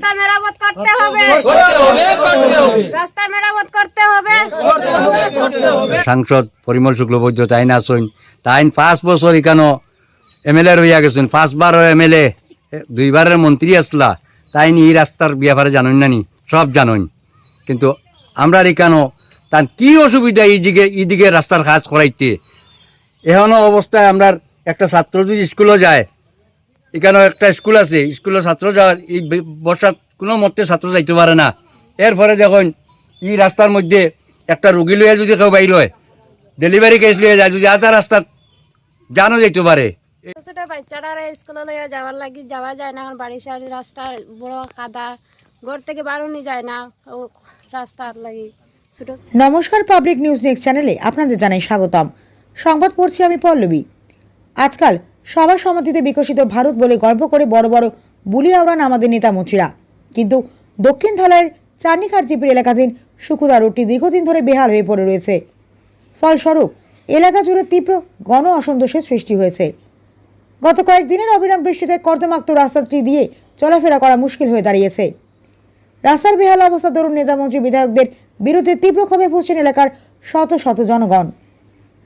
রাস্তা মেরামত করতে হবে, রাস্তা মেরামত করতে হবে। সাংসদ পরিমল শুক্লবৈদ্য তাইন আসুন, তাইন 5 বছর এখানো এমএলএ রইয়া গেছেন, 5 বারের এমএলএ, 2 বারের মন্ত্রী আসলা, তাইন এই রাস্তার ব্যাপারে জানেন না নি, সব জানেন। কিন্তু আমরা এখানো তার কি অসুবিধা এইদিকে রাস্তার কাজ করাইতে। এখনো অবস্থায় আমরা একটা ছাত্র যদি স্কুলে যায়, এখানেও একটা স্কুল আছে, স্কুলের ছাত্র যাওয়ার এই বর্ষার কোনো মতে ছাত্র যাইতে পারে না। এরপরে দেখুন এই রাস্তার মধ্যে একটা রুগী লইয়া যদি কেউ বাইর হয়, ডেলিভারি কেস লইয়া যায়, যদি আধা রাস্তা জানো যাইতে পারে। ছোট বাচ্চারা স্কুলে লইয়া যাওয়ার লাগি যাওয়া যায় না, এখন বাড়ির সারি রাস্তা বড় কাদা, ঘর থেকে বারোনি যায় না রাস্তার লাগি। ছোট নমস্কার, পাবলিক নিউজ নেক্সট চ্যানেলে আপনাদের জানাই স্বাগতম। সংবাদ পড়ছি আমি পল্লবী। আজকাল সবার সম্মতিতে বিকশিত ভারত বলে গর্ব করে বড় বড় বুলি আওড়ান আমাদের নেতা মন্ত্রীরা, কিন্তু দক্ষিণ ধলাইয়ের চার্নিখার জিপির এলাকাধীন সুকুদা রোডটি দীর্ঘদিন ধরে বেহাল হয়ে পড়ে রয়েছে। ফলস্বরূপ এলাকা জুড়ে তীব্র গণ অসন্তোষের সৃষ্টি হয়েছে। গত কয়েকদিনের অবিরাম বৃষ্টিতে কর্দমাক্ত রাস্তাটি দিয়ে চলাফেরা করা মুশকিল হয়ে দাঁড়িয়েছে। রাস্তার বেহাল অবস্থা দরুন নেতামন্ত্রী বিধায়কদের বিরুদ্ধে তীব্র ক্ষোভে ফুঁসছেন এলাকার শত শত জনগণ।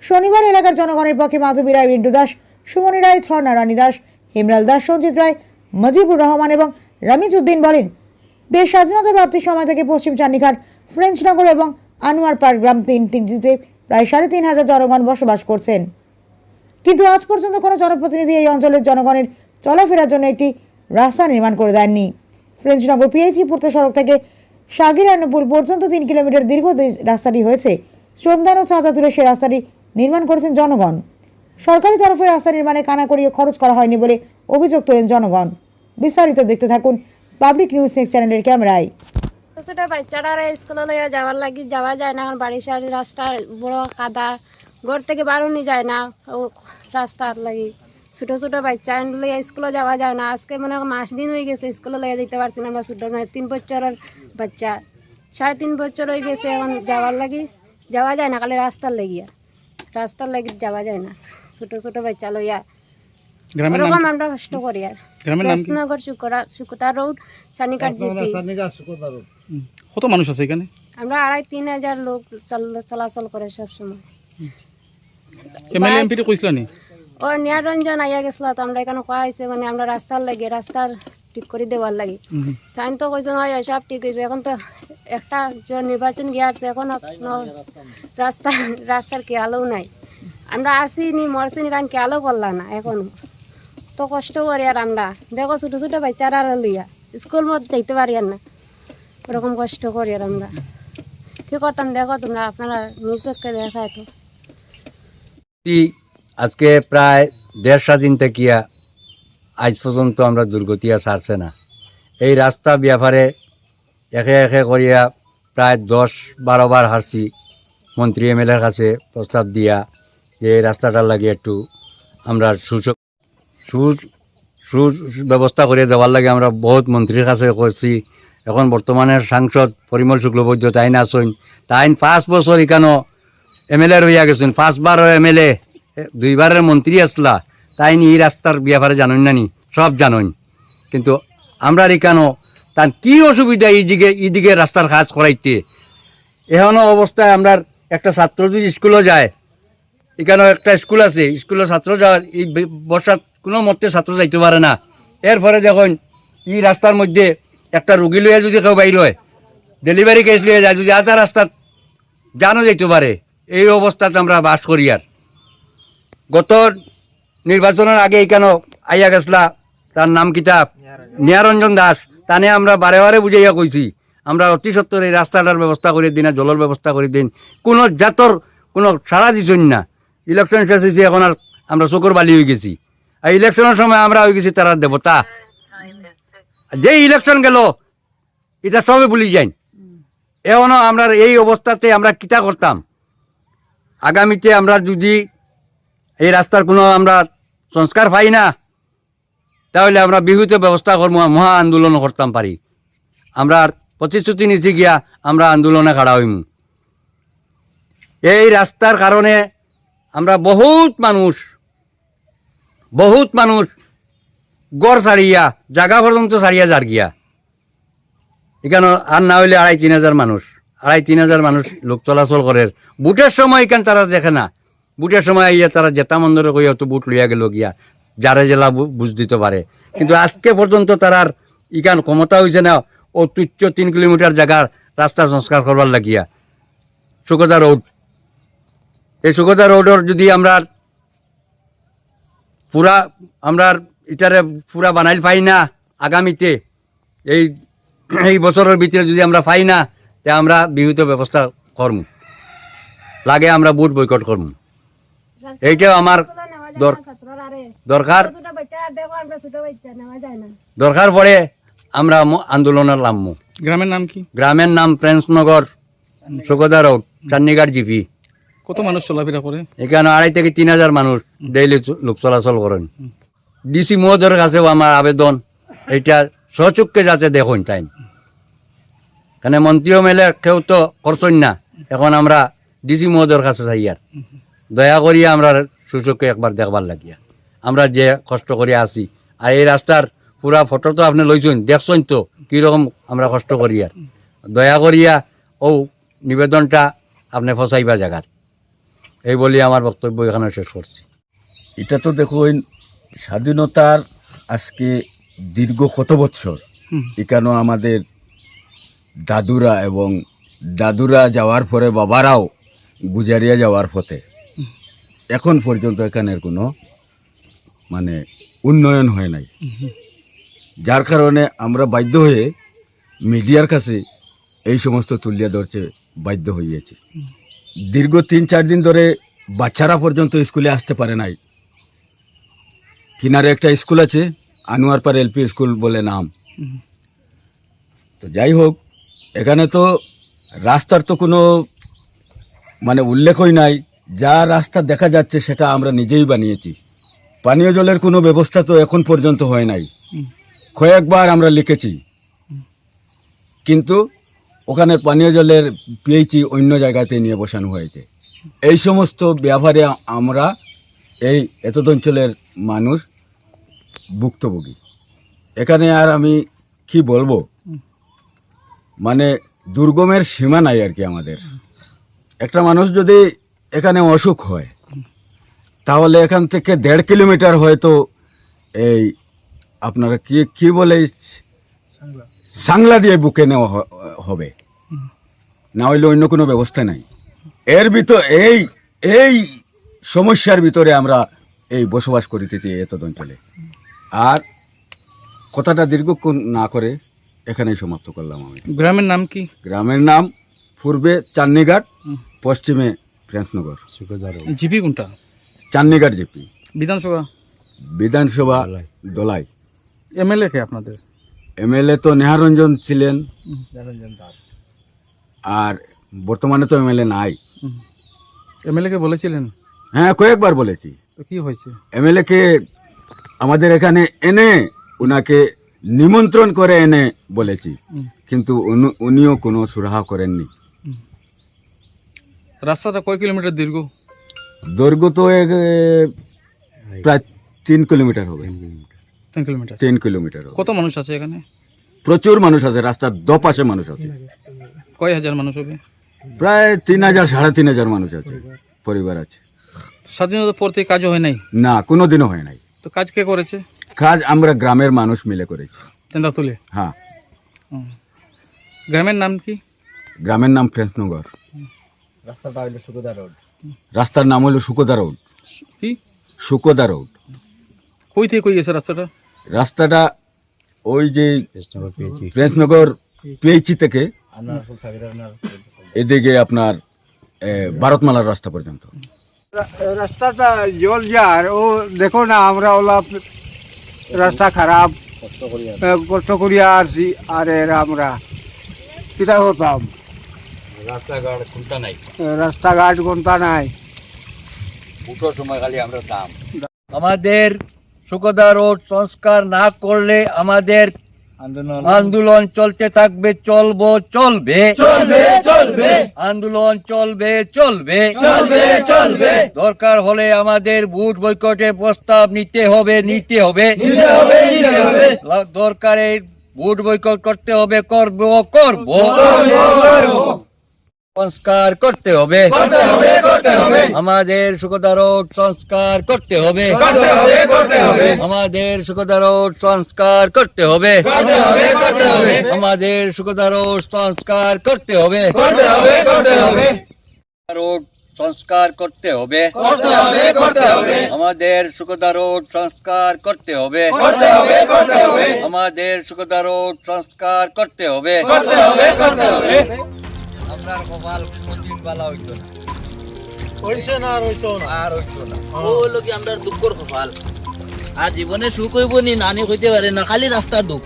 শনিবার এলাকার জনগণের পক্ষে মাধবী রায়, রিন্টু দাস, সুমনি রায়, ঝর্ণা রানী দাস, হেমলাল দাস, সঞ্জিত রায়, মজিবুর রহমান এবং রামিজ উদ্দিন বলেন, দেশ স্বাধীনতা প্রাপ্তির সময় থেকে পশ্চিম চান্নিখার, ফ্রেঞ্চনগর এবং আনোয়ার পার্ক গ্রাম তিনটিতে প্রায় 3,500 জনগণ বসবাস করছেন। কিন্তু আজ পর্যন্ত কোনো জনপ্রতিনিধি এই অঞ্চলের জনগণের চলাফেরার জন্য একটি রাস্তা নির্মাণ করে দেননি। ফ্রেঞ্চনগর পিএইচি পূর্ত সড়ক থেকে সাগিরান্নপুর পর্যন্ত 3 কিলোমিটার দীর্ঘ রাস্তাটি হয়েছে। শ্রমদান ও চাঁদা তুলে সে রাস্তাটি নির্মাণ করেছেন জনগণ। সরকারি তরফে রাস্তা নির্মাণে কানাকড়িও খরচ করা হয়নি বলে অভিযোগ তোলেন জনগণ। বিস্তারিত দেখতে থাকুন পাবলিক নিউজ নেক্সট চ্যানেলের ক্যামেরায়। ছোট বাচ্চারা স্কুলে লইয়া যাওয়ার লাগি যাওয়া যায় না, এখন বাড়ির সারি রাস্তা বড় কাদা, ঘর থেকে বারোনি যায় না রাস্তার লাগি। ছোট ছোট বাচ্চা লইয়া স্কুলে যাওয়া যায় না। আজকে মনে হয় মাস দিন হয়ে গেছে স্কুলে লইয়া যেতে পারছি না। আমরা ছোট 3 বছরের বাচ্চা, 3.5 বছর হয়ে গেছে, এখন যাওয়ার লাগি যাওয়া যায় না, খালি রাস্তার লাগিয়া, রাস্তার লাগি যাওয়া যায় না ছোট ছোট বাচ্চা লইয়া। ওরকম আমরা কষ্ট করি। আর কৃষ্ণনগর সুকুতা রোড, চার্নিখার জিপি। কত মানুষ আছে এখানে? আমরা 2,500-3,000 লোক চলাচল করে সব সময়। এমএলএ এমপি কইছিল নি? ও নিয়ারঞ্জন আইয়া গেছিল, তো আমরা এখানে কোয়া হয়েছে মানে আমরা রাস্তার লাগে, রাস্তার ঠিক করে দেওয়ার লাগে। তাই তো কইছেন হয় সব ঠিক হয়েছে। এখন তো একটা নির্বাচন গিয়ে আসছে, এখন রাস্তার খেয়ালও নাই। আমরা আসি নি মরছি নি, কারণ খেয়ালও করলাম না। এখন তো কষ্ট করি। আর আমরা দেখো ছোটো ছোটো বাচ্চারা লইয়া স্কুল মধ্যে যাইতে পারি আর না, ওরকম কষ্ট করি। আর আমরা কি করতাম দেখো তোমরা, আপনারা নিজকে দেখায় তো। আজকে প্রায় 1.5 স্বাধীন থেকে আজ পর্যন্ত আমরা দুর্গতি আর ছাড়ছে না। এই রাস্তা ব্যাপারে একে একে করিয়া প্রায় 10-12 বার হারছি মন্ত্রী এমএলএর কাছে প্রস্তাব দিয়া যে এই রাস্তাটার লাগে একটু আমরা সুব্যবস্থা করে দেওয়ার লাগে আমরা বহুত মন্ত্রীর কাছে করছি। এখন বর্তমানের সাংসদ পরিমল শুক্লবৈদ্য তাইন আসুন, তাইন 5 বছর এখানো এমএলএ রইয়া গেছেন, 5 বারের এমএলএ, 2 বারের মন্ত্রী আসলা, তাইন এই রাস্তার ব্যাপারে জানেন না নি, সব জানেন। কিন্তু আমরা এখানো তার কি অসুবিধা এইদিকে রাস্তার কাজ করাইতে। এখনো অবস্থায় আমরা একটা ছাত্র যদি স্কুলে যায়, এখানেও একটা স্কুল আছে, স্কুলের ছাত্র যাওয়ার এই বর্ষার কোনো মতে ছাত্র যাইতে পারে না। এরপরে দেখুন এই রাস্তার মধ্যে একটা রুগী লইয়া যদি কেউ বাইর হয়, ডেলিভারি কেস লইয়া যায়, যদি আধা রাস্তা জানো যাইতে পারে। এই অবস্থাতে আমরা বাস করি। আর গত নির্বাচনের আগে এখানে আইয়া গেছলা, তার নাম কিতাব নিয়ারঞ্জন দাস, তানে আমরা বারে বারে বুঝাইয়া কইছি আমরা অতি সত্তর এই রাস্তাটার ব্যবস্থা করে দিন, জলের ব্যবস্থা করে দিন। কোনো জাতর কোনো সাড়া দিচ্ছেন না। ইলেকশন শেষ হয়েছে, এখন আর আমরা চোখর বালি হয়ে গেছি। আর ইলেকশনের সময় আমরা হয়ে গেছি তারা দেবতা। যে ইলেকশন গেল এটা সবে ভুলি যাই। এখনো আমরা এই অবস্থাতে আমরা কিতা করতাম। আগামীতে আমরা যদি এই রাস্তার কোনো আমরা সংস্কার পাই না, তাহলে আমরা বিহুতে ব্যবস্থা করবো, মহা আন্দোলন করতাম পারি। আমরা প্রতিশ্রুতি নিচে গিয়া আমরা আন্দোলনে খাড়া হইম। এই রাস্তার কারণে আমরা বহুত মানুষ গড় ছাড়িয়া জায়গা পর্যন্ত ছাড়িয়া যার গিয়া। এখানে আর না হইলে 2,500-3,000 মানুষ, 2,500-3,000 মানুষ লোক চলাচল করে। বুটের সময় এখান তারা দেখে না, বুটের সময় ইয়ে তারা জেতা মন্দরে কইয়া তো বুট লইয়া গেল গিয়া যারা জেলা বুঝ দিতে পারে। কিন্তু আজকে পর্যন্ত তারার ইখান ক্ষমতা হয়েছে না ও তুচ্ছ 3 কিলোমিটার জায়গার রাস্তা সংস্কার করবার লাগিয়া। সুকদা রোড, এই সুকদা রোডের যদি আমরা পুরা আমরা এটারে পুরা বানাইল পাই না আগামীতে, এই বছরের ভিতরে যদি আমরা পাই না, তে আমরা বিহিত ব্যবস্থা করব, লাগে আমরা বুট বয়কট করব। এইটাও আমার দরকার দরকার পড়ে আমরা আন্দোলনের নামবো। গ্রামের নাম কি? গ্রামের নাম প্রেন্সনগর, সুকদা রোড, চান্নিঘাট জিপি। কত মানুষ চলাফেরা করে এখানে 2,500-3,000 মানুষ ডেইলি লোক চলাচল করেন। ডিসি মহোদয়ের কাছেও আমার আবেদন, এইটা সচক্ষে যাতে দেখুন টাইম, কেন মন্ত্রীও মেলে কেউ তো করছেন না। এখন আমরা ডিসি মহোদয়ের কাছে চাই আর দয়া করিয়া আমরা সুচক্ষে একবার দেখবার লাগিয়া, আমরা যে কষ্ট করে আসি। আর এই রাস্তার পুরা ফটো তো আপনি লইছেন, দেখছেন তো কীরকম আমরা কষ্ট করি। আর দয়া করিয়া ও নিবেদনটা আপনি ফসাইবা জায়গার, এই বলি আমার বক্তব্য এখানে শেষ করছি। এটা তো দেখুন স্বাধীনতার আজকে দীর্ঘ কত বৎসর এখানেও আমাদের দাদুরা যাওয়ার পরে বাবারাও গুজারিয়া যাওয়ার পথে এখন পর্যন্ত এখানের কোনো মানে উন্নয়ন হয় নাই, যার কারণে আমরা বাধ্য হয়ে মিডিয়ার কাছে এই সমস্ত তুলিয়া ধরতে বাধ্য হইয়াছি। দীর্ঘ 3-4 দিন ধরে বাচ্চারা পর্যন্ত স্কুলে আসতে পারে নাই। কিনারে একটা স্কুল আছে, আনোয়ারপাড় এলপি স্কুল বলে নাম। তো যাই হোক, এখানে তো রাস্তার তো কোনো মানে উল্লেখই নাই। যা রাস্তা দেখা যাচ্ছে সেটা আমরা নিজেই বানিয়েছি। পানীয় জলের কোনো ব্যবস্থা তো এখন পর্যন্ত হয় নাই। কয়েকবার আমরা লিখেছি, কিন্তু ওখানে পানীয় জলের পিএইচি অন্য জায়গাতে নিয়ে বসানো হয়েছে। এই সমস্ত ব্যাপারে আমরা এই এতদ অঞ্চলের মানুষ ভুক্তভোগী। এখানে আর আমি কি বলবো, মানে দুর্গমের সীমা নাই আর কি। আমাদের একটা মানুষ যদি এখানে অসুখ হয়, তাহলে এখান থেকে 1.5 কিলোমিটার হয়তো এই আপনারা কি বলে সাংলা দিয়ে বুকে নেওয়া হবে, না হইলে অন্য কোনো ব্যবস্থা নাই। এর ভিতর এই সমস্যার ভিতরে আমরা এই বসবাস করিতেছি এতদ অঞ্চলে। আর কথাটা দীর্ঘক্ষণ না করে এখানেই সমাপ্ত করলাম আমি। গ্রামের নাম কি? গ্রামের নাম পূর্বে চান্নিঘাট, পশ্চিমে প্রেন্সনগর। জিপি কোনটা? চান্নিঘাট জিপি। বিধানসভা দলাই। এমএলএ কে আপনাদের? এমএলএ তো নেহারঞ্জন ছিলেন, আর বর্তমানে তো এমএলএ নাই। এমএলএ কে বলেছিলেন? হ্যাঁ, কয়েকবার বলেছি। তো কি হয়েছে? এমএলএ কে আমাদের এখানে এনে ওনাকে নিমন্ত্রণ করে এনে বলেছি, কিন্তু উনিও কোনো সুরাহা করেননি। রাস্তাটা কয় কিলোমিটার দীর্ঘ? দৈর্ঘ্য তো প্রায় 3 কিলোমিটার হবে। 3 কিলোমিটার। 3 কিলোমিটার হবে। কত মানুষ আছে এখানে? প্রচুর মানুষ আছে, রাস্তার দুপাশে মানুষ আছে। কয় হাজার মানুষ হবে? প্রায় 3,000-3,500 মানুষ আছে, পরিবার আছে। স্বাধীনতার পর থেকে কাজও হয় নাই? না, কোনোদিনও হয় নাই। তো কাজ কে করেছে? কাজ আমরা গ্রামের মানুষ মিলে করেছি। চাঁদা তুলে? হ্যাঁ। গ্রামের নাম কি? গ্রামের নাম প্রেন্সনগর। রাস্তার নাম হলো সুকদা রোড। কি? সুকদা রোড। কই থেকে কই গেছে রাস্তাটা? রাস্তাটা ওই যে প্রেন্সনগর পিএইচি থেকে এদিকে আপনার ভারতমালার রাস্তা পর্যন্ত। রাস্তাটা জল যার ও দেখো না, আমরা ওলা রাস্তা খারাপ কষ্ট করিয়া আসছি। আর এর আমরা কিতা হতাম, রাস্তাঘাট কোনটা নাই। আমাদের সুকদা রোড সংস্কার না করলে আমাদের আন্দোলন চলতে থাকবে, চলবে আন্দোলন চলবে। দরকার হলে আমাদের বুট বয়কটের প্রস্তাব নিতে হবে। দরকারে ভোট বয়কট করতে হবে, করব করব সংস্কার করতে হবে, আমাদের সুখদা রোড সংস্কার করতে হবে, আমাদের সুখদা রোড সংস্কার করতে হবে, আমাদের সুখদা রোড সংস্কার করতে হবে, রোড সংস্কার করতে হবে, আমাদের সুখদা রোড সংস্কার করতে হবে, আমাদের সুখদা রোড সংস্কার করতে হবে। আপনার কপাল কোনদিন ভালো হইতো না, হইছে না আর হইতো না আর হইতো না। ও হলো কি আমরা দুঃখর কপাল, আর জীবনে সুখ হইব নি নানি হইতে পারে না, খালি রাস্তার দুঃখ।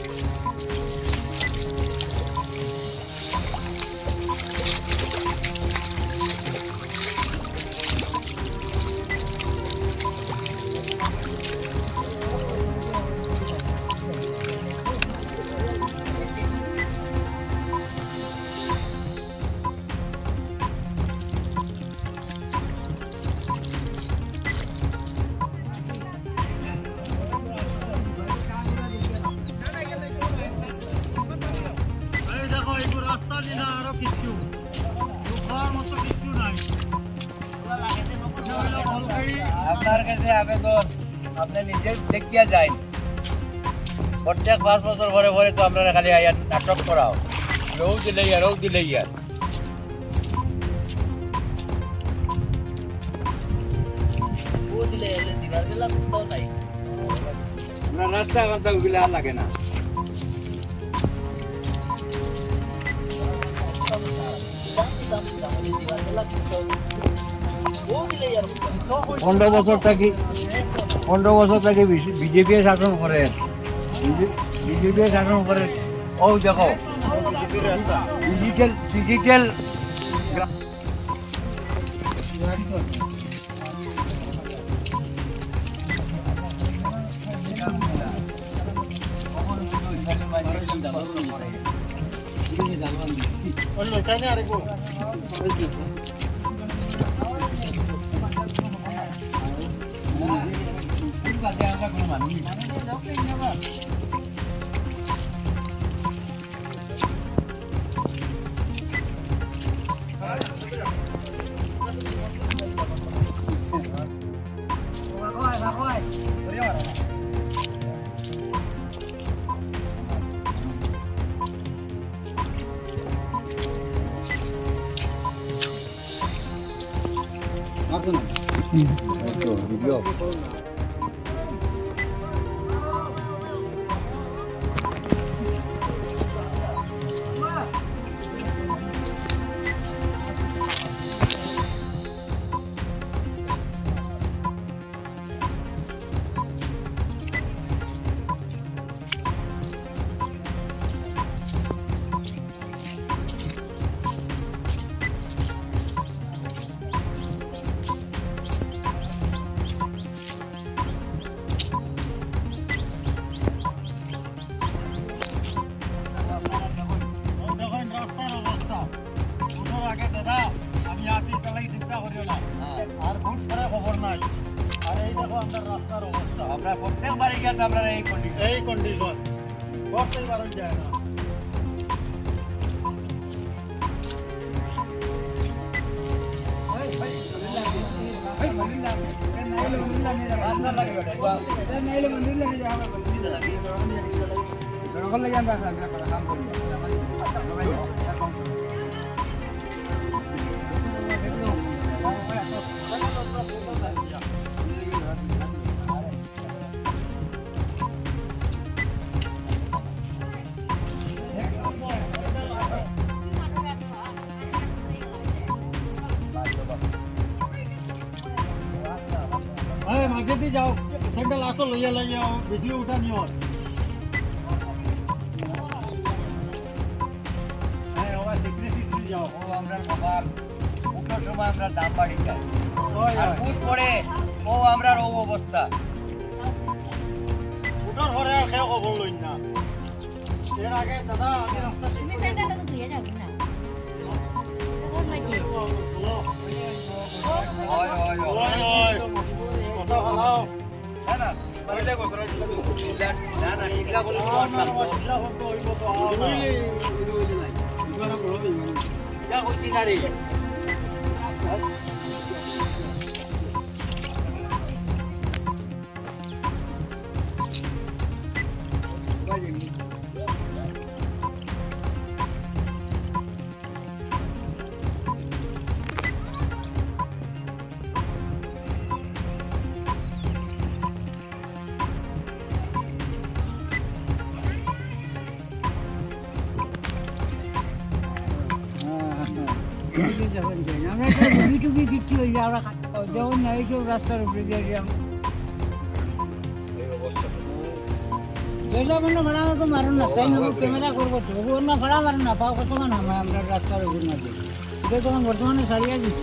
এই দেখো এই রাস্তা দিনা আরো কিছু দুঃখর মতো কিছু নাই। আপনার কাছে আবেদন, আপনি নিজে দেখিয়া যাই, প্রত্যেক 5 বছর পরে পরে তো আপনারা খালি আইয়া নাটক করাও, রৌ দিলে ইয়া রৌ দিলে ইয়া। ও দিলে এলে দিবার বেলা কোথাও নাই। আপনার রাস্তা কথা ওগুলো আর লাগে না। দিবার বেলা কোথাও ও দিলে আর 15 বছর থাকি বিজেপি শাসন করে, বিজেপি শাসন করে। ও দেখো ডিজিটাল ওইখানে আরেকো দেখেন রাস্তার অবস্থা। ভোটের আগে দাদা আমি আসি তাহলে চিন্তা করিও না, আর ভোট করে খবর নাই। আর এই দেখো আমাদের রাস্তার অবস্থা, আমরা প্রত্যেকবারই গেছে আপনারা এই কন্ডিশন। এই কন্ডিশন করতেই পারন যায় না। মাঝে দিয়ে যাও, স্যান্ডেল আসো লইয়া লইয়া ভিডিও উঠা নিও। হ্যাঁ ওরা সিক্রেসি দিয়ে যাও। ও আমরা কপাল, উঠার সময় আমরা দাম বাড়ি যায়, ওই আর বুট পরে ও আমরা ও অবস্থা। উঠার পরে আর খেয়ে খবর লই না। এর আগে দাদা আমি রাস্তা ঠিক করে হয় ওই ওই কথা ভালো। না না মারুন না তাই ক্যামেরা করবো তো ভাড়া মারুন না পাও কতক্ষণ আমরা রাস্তার উপর না তখন বর্তমানে সারিয়া দিচ্ছি